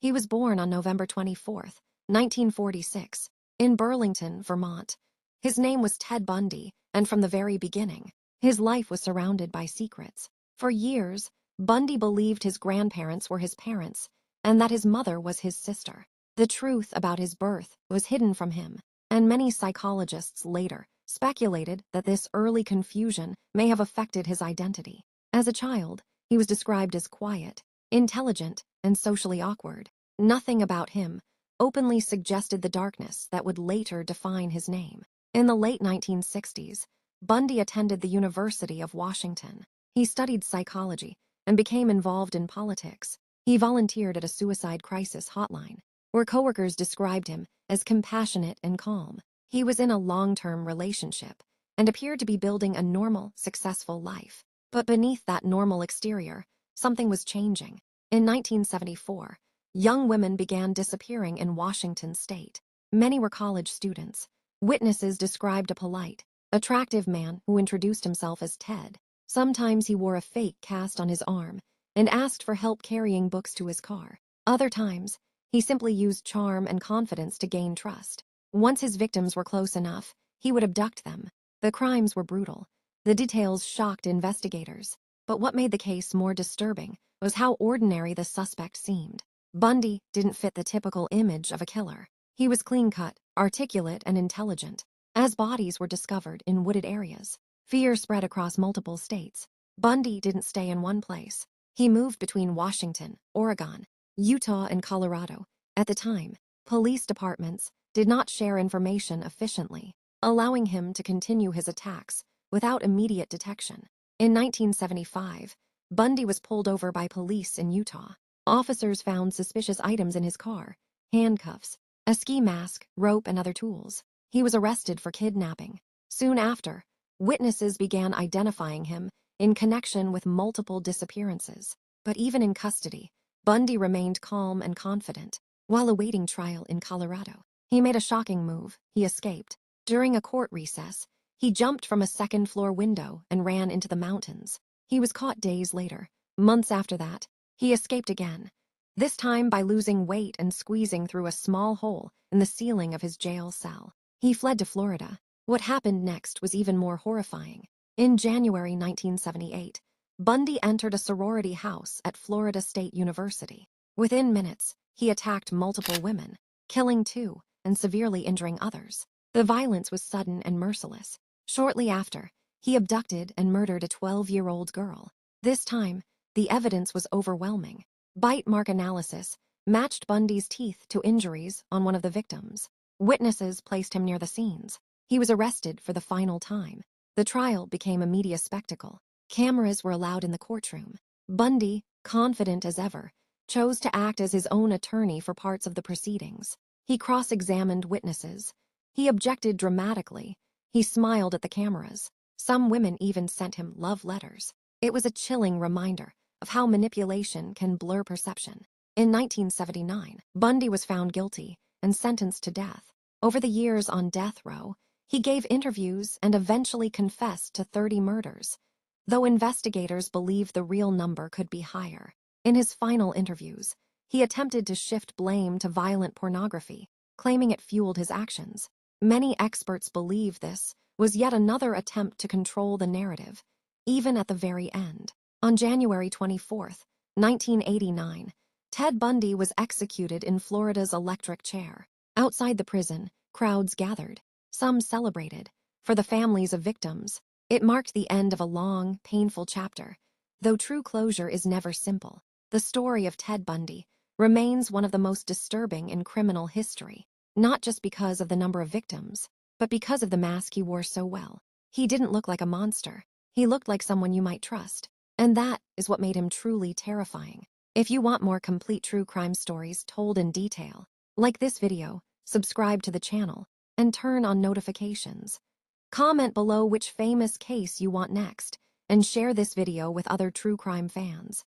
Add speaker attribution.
Speaker 1: He was born on November 24th, 1946, in Burlington, Vermont. His name was Ted Bundy, and from the very beginning, his life was surrounded by secrets. For years, Bundy believed his grandparents were his parents, and that his mother was his sister. The truth about his birth was hidden from him, and many psychologists later speculated that this early confusion may have affected his identity. As a child, he was described as quiet, intelligent, and socially awkward. Nothing about him openly suggested the darkness that would later define his name. In the late 1960s, Bundy attended the University of Washington. He studied psychology and became involved in politics. He volunteered at a suicide crisis hotline, where coworkers described him as compassionate and calm. He was in a long-term relationship and appeared to be building a normal, successful life. But beneath that normal exterior, something was changing. In 1974, young women began disappearing in Washington state. Many were college students. Witnesses described a polite, attractive man who introduced himself as Ted. Sometimes he wore a fake cast on his arm and asked for help carrying books to his car. Other times, he simply used charm and confidence to gain trust. Once his victims were close enough, he would abduct them. The crimes were brutal. The details shocked investigators. But what made the case more disturbing was how ordinary the suspect seemed. Bundy didn't fit the typical image of a killer. He was clean-cut, articulate, and intelligent. As bodies were discovered in wooded areas, fear spread across multiple states. Bundy didn't stay in one place. He moved between Washington, Oregon, Utah, and Colorado. At the time, police departments did not share information efficiently, allowing him to continue his attacks without immediate detection. In 1975, Bundy was pulled over by police in Utah. Officers found suspicious items in his car: handcuffs, a ski mask, rope, and other tools. He was arrested for kidnapping. Soon after, witnesses began identifying him in connection with multiple disappearances. But even in custody, Bundy remained calm and confident. While awaiting trial in Colorado, he made a shocking move. He escaped. During a court recess, he jumped from a second-floor window and ran into the mountains. He was caught days later. Months after that, he escaped again, this time by losing weight and squeezing through a small hole in the ceiling of his jail cell. He fled to Florida. What happened next was even more horrifying. In January 1978, Bundy entered a sorority house at Florida State University. Within minutes, he attacked multiple women, killing two and severely injuring others. The violence was sudden and merciless. Shortly after, he abducted and murdered a 12-year-old girl. This time, the evidence was overwhelming. Bite mark analysis matched Bundy's teeth to injuries on one of the victims. Witnesses placed him near the scenes. He was arrested for the final time. The trial became a media spectacle. Cameras were allowed in the courtroom. Bundy, confident as ever, chose to act as his own attorney for parts of the proceedings. He cross-examined witnesses. He objected dramatically. He smiled at the cameras. Some women even sent him love letters. It was a chilling reminder of how manipulation can blur perception. In 1979, Bundy was found guilty and sentenced to death. Over the years on death row, he gave interviews and eventually confessed to 30 murders, though investigators believe the real number could be higher. In his final interviews, he attempted to shift blame to violent pornography, claiming it fueled his actions. Many experts believe this was yet another attempt to control the narrative, even at the very end. On January 24, 1989, Ted Bundy was executed in Florida's electric chair. Outside the prison, crowds gathered. Some celebrated. For the families of victims, it marked the end of a long, painful chapter. Though true closure is never simple, the story of Ted Bundy remains one of the most disturbing in criminal history, not just because of the number of victims, but because of the mask he wore so well. He didn't look like a monster. He looked like someone you might trust. And that is what made him truly terrifying. If you want more complete true crime stories told in detail, like this video, subscribe to the channel, and turn on notifications. Comment below which famous case you want next, and share this video with other true crime fans.